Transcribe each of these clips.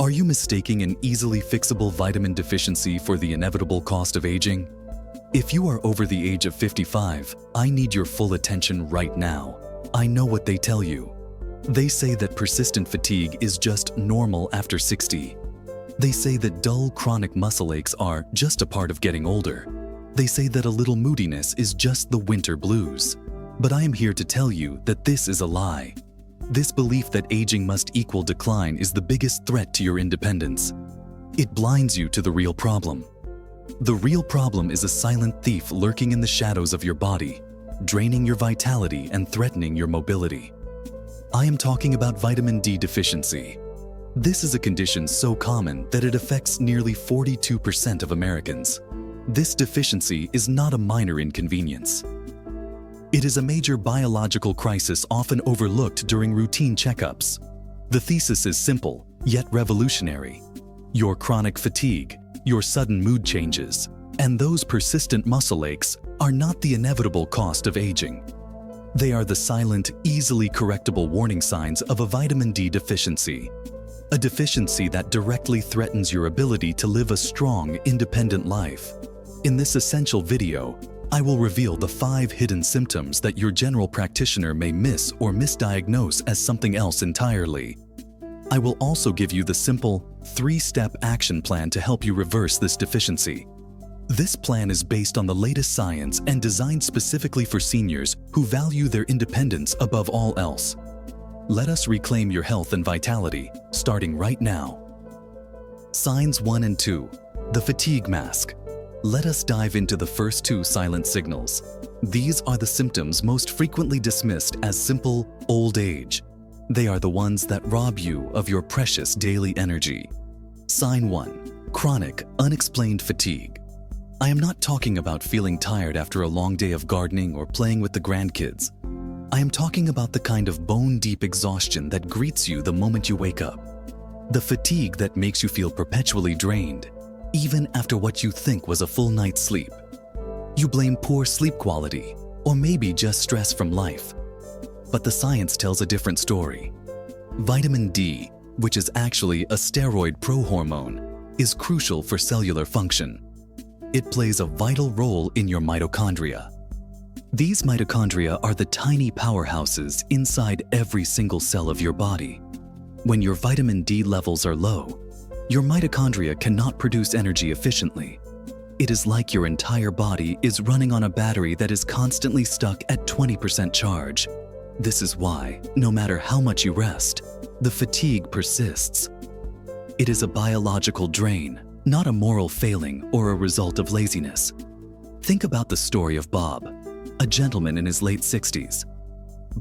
Are you mistaking an easily fixable vitamin deficiency for the inevitable cost of aging? If you are over the age of 55, I need your full attention right now. I know what they tell you. They say that persistent fatigue is just normal after 60. They say that dull chronic muscle aches are just a part of getting older. They say that a little moodiness is just the winter blues. But I am here to tell you that this is a lie. This belief that aging must equal decline is the biggest threat to your independence. It blinds you to the real problem. The real problem is a silent thief lurking in the shadows of your body, draining your vitality and threatening your mobility. I am talking about vitamin D deficiency. This is a condition so common that it affects nearly 42% of Americans. This deficiency is not a minor inconvenience. It is a major biological crisis often overlooked during routine checkups. The thesis is simple, yet revolutionary. Your chronic fatigue, your sudden mood changes, and those persistent muscle aches are not the inevitable cost of aging. They are the silent, easily correctable warning signs of a vitamin D deficiency. A deficiency that directly threatens your ability to live a strong, independent life. In this essential video, I will reveal the 5 hidden symptoms that your general practitioner may miss or misdiagnose as something else entirely. I will also give you the simple 3-step action plan to help you reverse this deficiency. This plan is based on the latest science and designed specifically for seniors who value their independence above all else. Let us reclaim your health and vitality, starting right now. Signs 1 and 2. The fatigue mask. Let us dive into the first 2 silent signals. These are the symptoms most frequently dismissed as simple old age. They are the ones that rob you of your precious daily energy. Sign 1. Chronic, unexplained fatigue. I am not talking about feeling tired after a long day of gardening or playing with the grandkids. I am talking about the kind of bone-deep exhaustion that greets you the moment you wake up. The fatigue that makes you feel perpetually drained, even after what you think was a full night's sleep. You blame poor sleep quality, or maybe just stress from life. But the science tells a different story. Vitamin D, which is actually a steroid prohormone, is crucial for cellular function. It plays a vital role in your mitochondria. These mitochondria are the tiny powerhouses inside every single cell of your body. When your vitamin D levels are low, your mitochondria cannot produce energy efficiently. It is like your entire body is running on a battery that is constantly stuck at 20% charge. This is why, no matter how much you rest, the fatigue persists. It is a biological drain, not a moral failing or a result of laziness. Think about the story of Bob, a gentleman in his late 60s.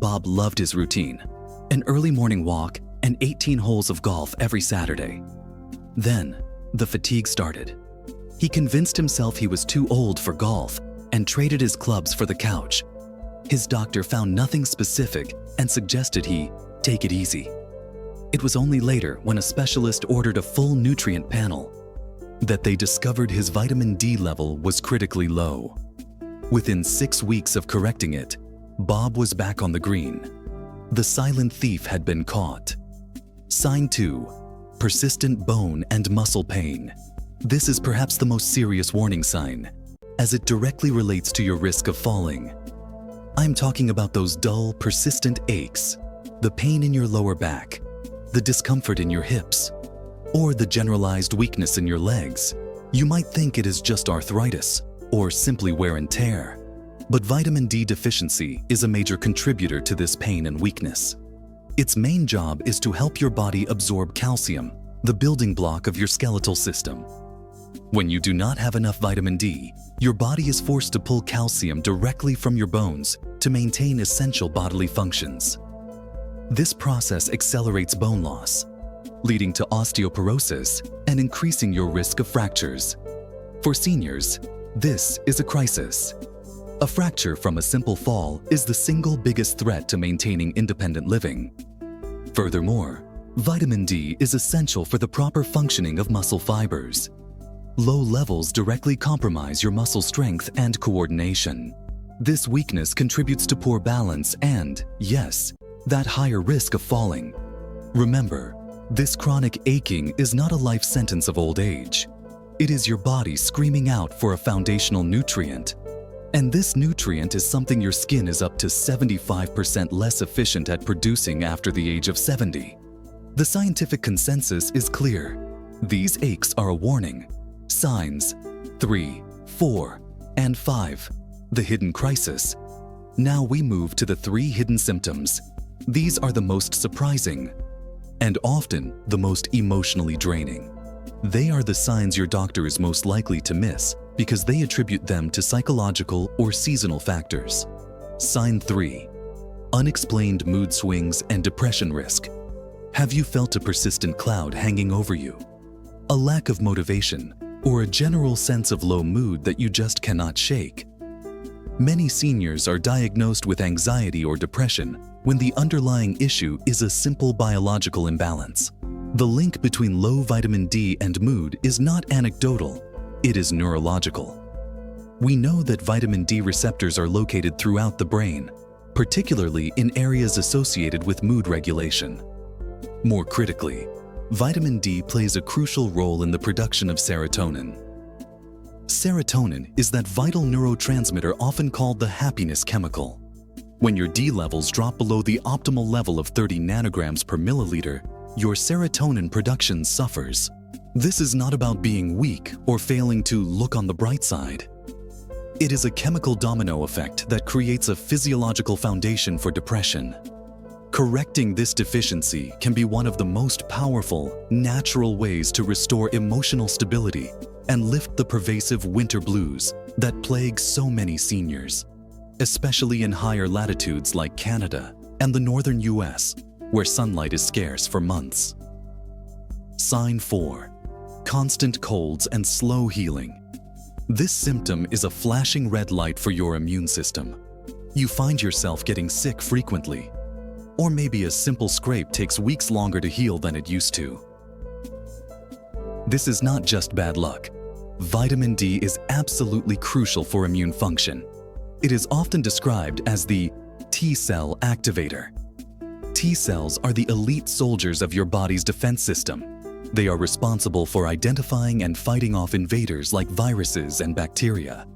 Bob loved his routine, an early morning walk and 18 holes of golf every Saturday. Then, the fatigue started. He convinced himself he was too old for golf and traded his clubs for the couch. His doctor found nothing specific and suggested he take it easy. It was only later, when a specialist ordered a full nutrient panel, that they discovered his vitamin D level was critically low. Within 6 weeks of correcting it, Bob was back on the green. The silent thief had been caught. Sign 2. Persistent bone and muscle pain. This is perhaps the most serious warning sign, as it directly relates to your risk of falling. I'm talking about those dull, persistent aches, the pain in your lower back, the discomfort in your hips, or the generalized weakness in your legs. You might think it is just arthritis or simply wear and tear, but vitamin D deficiency is a major contributor to this pain and weakness. Its main job is to help your body absorb calcium, the building block of your skeletal system. When you do not have enough vitamin D, your body is forced to pull calcium directly from your bones to maintain essential bodily functions. This process accelerates bone loss, leading to osteoporosis and increasing your risk of fractures. For seniors, this is a crisis. A fracture from a simple fall is the single biggest threat to maintaining independent living. Furthermore, vitamin D is essential for the proper functioning of muscle fibers. Low levels directly compromise your muscle strength and coordination. This weakness contributes to poor balance and, yes, that higher risk of falling. Remember, This chronic aching is not a life sentence of old age. It is your body screaming out for a foundational nutrient. And this nutrient is something your skin is up to 75% less efficient at producing after the age of 70. The scientific consensus is clear. These aches are a warning. Signs 3, 4, and 5. The hidden crisis. Now we move to the 3 hidden symptoms. These are the most surprising and often the most emotionally draining. They are the signs your doctor is most likely to miss because they attribute them to psychological or seasonal factors. Sign 3. Unexplained mood swings and depression risk. Have you felt a persistent cloud hanging over you? A lack of motivation or a general sense of low mood that you just cannot shake? Many seniors are diagnosed with anxiety or depression when the underlying issue is a simple biological imbalance. The link between low vitamin D and mood is not anecdotal, it is neurological. We know that vitamin D receptors are located throughout the brain, particularly in areas associated with mood regulation. More critically, vitamin D plays a crucial role in the production of serotonin. Serotonin is that vital neurotransmitter often called the happiness chemical. When your D levels drop below the optimal level of 30 nanograms per milliliter, your serotonin production suffers. This is not about being weak or failing to look on the bright side. It is a chemical domino effect that creates a physiological foundation for depression. Correcting this deficiency can be one of the most powerful, natural ways to restore emotional stability and lift the pervasive winter blues that plague so many seniors, especially in higher latitudes like Canada and the northern US, where sunlight is scarce for months. Sign 4. Constant colds and slow healing. This symptom is a flashing red light for your immune system. You find yourself getting sick frequently, or maybe a simple scrape takes weeks longer to heal than it used to. This is not just bad luck. Vitamin D is absolutely crucial for immune function. It is often described as the T-cell activator. T-cells are the elite soldiers of your body's defense system. They are responsible for identifying and fighting off invaders like viruses and bacteria.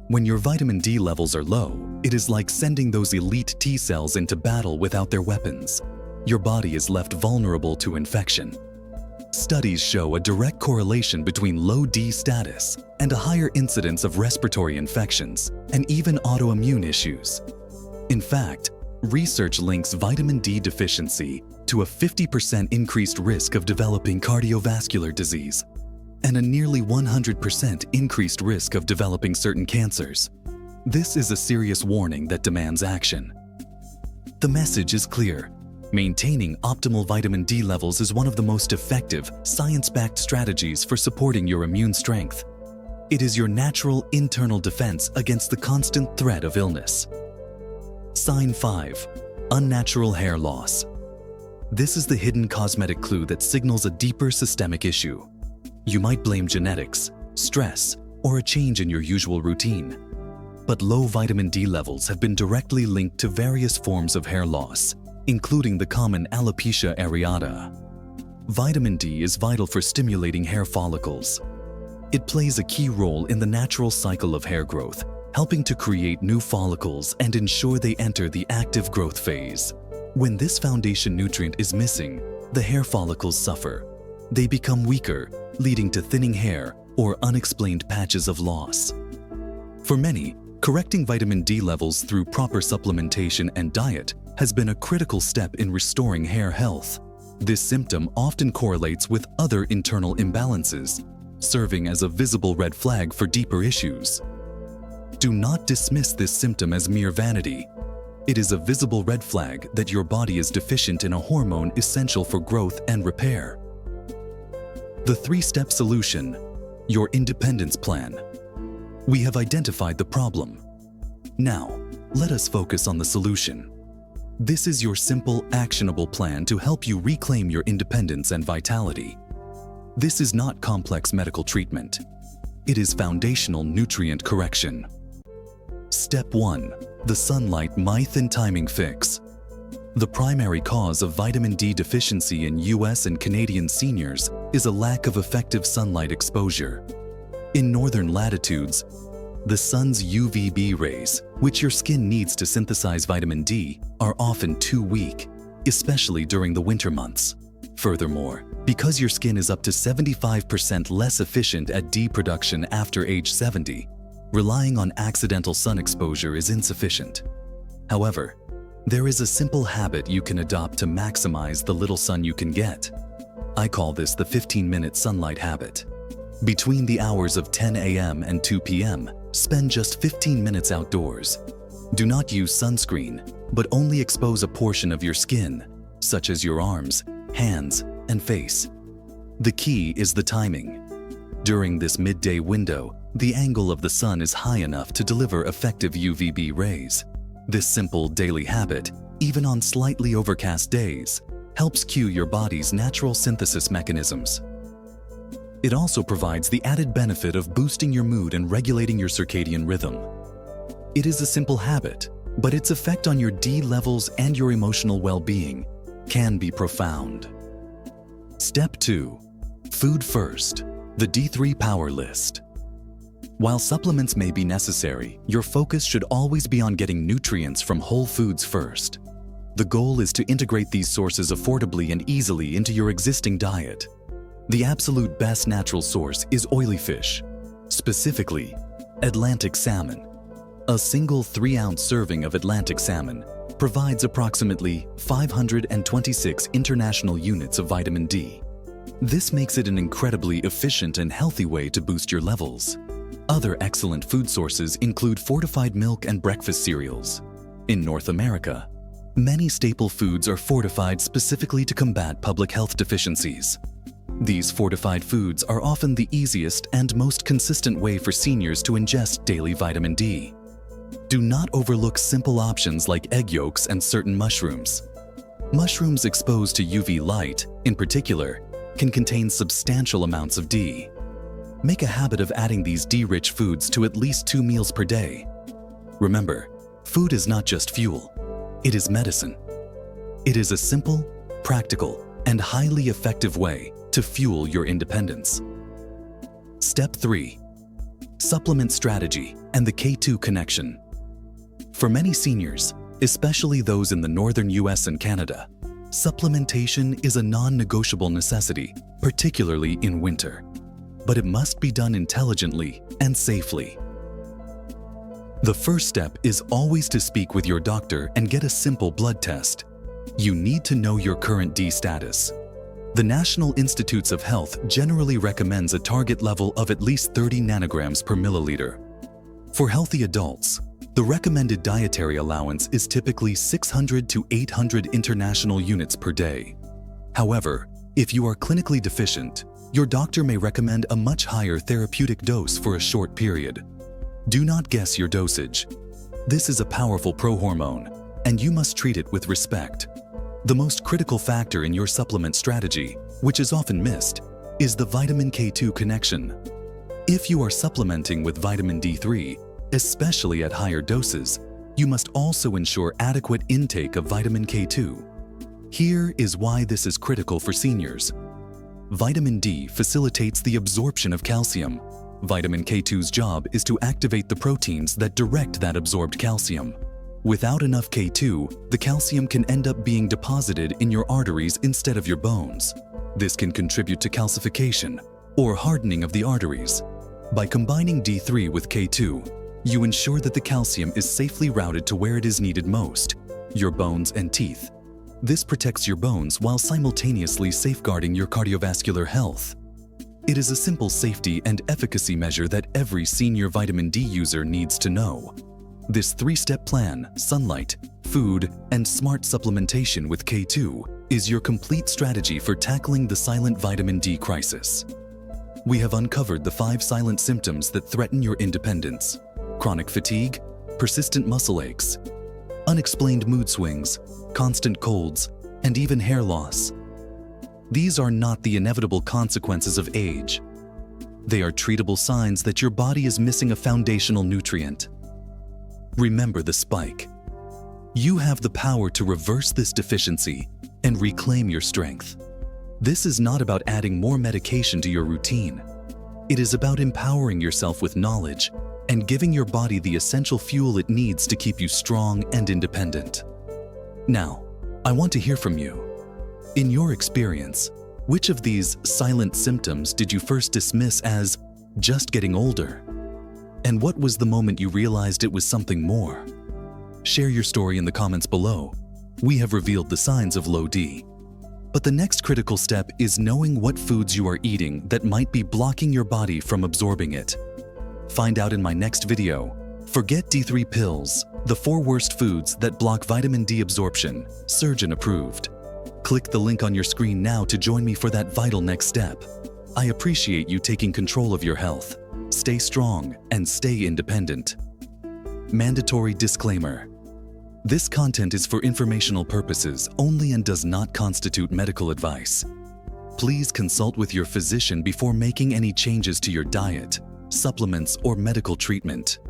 When your vitamin D levels are low, it is like sending those elite T-cells into battle without their weapons. Your body is left vulnerable to infection. Studies show a direct correlation between low D status and a higher incidence of respiratory infections and even autoimmune issues. In fact, research links vitamin D deficiency to a 50% increased risk of developing cardiovascular disease and a nearly 100% increased risk of developing certain cancers. This is a serious warning that demands action. The message is clear. Maintaining optimal vitamin D levels is one of the most effective, science-backed strategies for supporting your immune strength. It is your natural internal defense against the constant threat of illness. Sign 5. Unnatural hair loss. This is the hidden cosmetic clue that signals a deeper systemic issue. You might blame genetics, stress, or a change in your usual routine. But low vitamin D levels have been directly linked to various forms of hair loss, including the common alopecia areata. Vitamin D is vital for stimulating hair follicles. It plays a key role in the natural cycle of hair growth, helping to create new follicles and ensure they enter the active growth phase. When this foundation nutrient is missing, the hair follicles suffer. They become weaker, leading to thinning hair or unexplained patches of loss. For many, correcting vitamin D levels through proper supplementation and diet has been a critical step in restoring hair health. This symptom often correlates with other internal imbalances, serving as a visible red flag for deeper issues. Do not dismiss this symptom as mere vanity. It is a visible red flag that your body is deficient in a hormone essential for growth and repair. The 3-step solution: your independence plan. We have identified the problem. Now, let us focus on the solution. This is your simple, actionable plan to help you reclaim your independence and vitality. This is not complex medical treatment. It is foundational nutrient correction. Step 1. The sunlight myth and timing fix. The primary cause of vitamin D deficiency in US and Canadian seniors is a lack of effective sunlight exposure. In northern latitudes, the sun's UVB rays, which your skin needs to synthesize vitamin D, are often too weak, especially during the winter months. Furthermore, because your skin is up to 75% less efficient at D production after age 70, relying on accidental sun exposure is insufficient. However, there is a simple habit you can adopt to maximize the little sun you can get. I call this the 15-minute sunlight habit. Between the hours of 10 a.m. and 2 p.m., spend just 15 minutes outdoors. Do not use sunscreen, but only expose a portion of your skin, such as your arms, hands, and face. The key is the timing. During this midday window, the angle of the sun is high enough to deliver effective UVB rays. This simple daily habit, even on slightly overcast days, helps cue your body's natural synthesis mechanisms. It also provides the added benefit of boosting your mood and regulating your circadian rhythm. It is a simple habit, but its effect on your D levels and your emotional well-being can be profound. Step 2. Food first. The D3 Power List. While supplements may be necessary, your focus should always be on getting nutrients from whole foods first. The goal is to integrate these sources affordably and easily into your existing diet. The absolute best natural source is oily fish, specifically Atlantic salmon. A single 3-ounce serving of Atlantic salmon provides approximately 526 international units of vitamin D. This makes it an incredibly efficient and healthy way to boost your levels. Other excellent food sources include fortified milk and breakfast cereals. In North America, many staple foods are fortified specifically to combat public health deficiencies. These fortified foods are often the easiest and most consistent way for seniors to ingest daily vitamin D. Do not overlook simple options like egg yolks and certain mushrooms. Mushrooms exposed to UV light, in particular, can contain substantial amounts of D. Make a habit of adding these D-rich foods to at least 2 meals per day. Remember, food is not just fuel, it is medicine. It is a simple, practical, and highly effective way to fuel your independence. Step 3. Supplement strategy and the K2 connection. For many seniors, especially those in the northern US and Canada, supplementation is a non-negotiable necessity, particularly in winter. But it must be done intelligently and safely. The first step is always to speak with your doctor and get a simple blood test. You need to know your current D status. The National Institutes of Health generally recommends a target level of at least 30 nanograms per milliliter. For healthy adults, the recommended dietary allowance is typically 600 to 800 international units per day. However, if you are clinically deficient, your doctor may recommend a much higher therapeutic dose for a short period. Do not guess your dosage. This is a powerful prohormone, and you must treat it with respect. The most critical factor in your supplement strategy, which is often missed, is the vitamin K2 connection. If you are supplementing with vitamin D3, especially at higher doses, you must also ensure adequate intake of vitamin K2. Here is why this is critical for seniors. Vitamin D facilitates the absorption of calcium. Vitamin K2's job is to activate the proteins that direct that absorbed calcium. Without enough K2, the calcium can end up being deposited in your arteries instead of your bones. This can contribute to calcification or hardening of the arteries. By combining D3 with K2, you ensure that the calcium is safely routed to where it is needed most, your bones and teeth. This protects your bones while simultaneously safeguarding your cardiovascular health. It is a simple safety and efficacy measure that every senior vitamin D user needs to know. This 3-step plan, sunlight, food, and smart supplementation with K2, is your complete strategy for tackling the silent vitamin D crisis. We have uncovered the 5 silent symptoms that threaten your independence: chronic fatigue, persistent muscle aches, unexplained mood swings, constant colds, and even hair loss. These are not the inevitable consequences of age. They are treatable signs that your body is missing a foundational nutrient. Remember the spike. You have the power to reverse this deficiency and reclaim your strength. This is not about adding more medication to your routine. It is about empowering yourself with knowledge and giving your body the essential fuel it needs to keep you strong and independent. Now, I want to hear from you. In your experience, which of these silent symptoms did you first dismiss as just getting older? And what was the moment you realized it was something more? Share your story in the comments below. We have revealed the signs of low D. But the next critical step is knowing what foods you are eating that might be blocking your body from absorbing it. Find out in my next video. Forget D3 pills, the 4 worst foods that block vitamin D absorption, surgeon approved. Click the link on your screen now to join me for that vital next step. I appreciate you taking control of your health. Stay strong and stay independent. Mandatory disclaimer. This content is for informational purposes only and does not constitute medical advice. Please consult with your physician before making any changes to your diet, supplements, or medical treatment.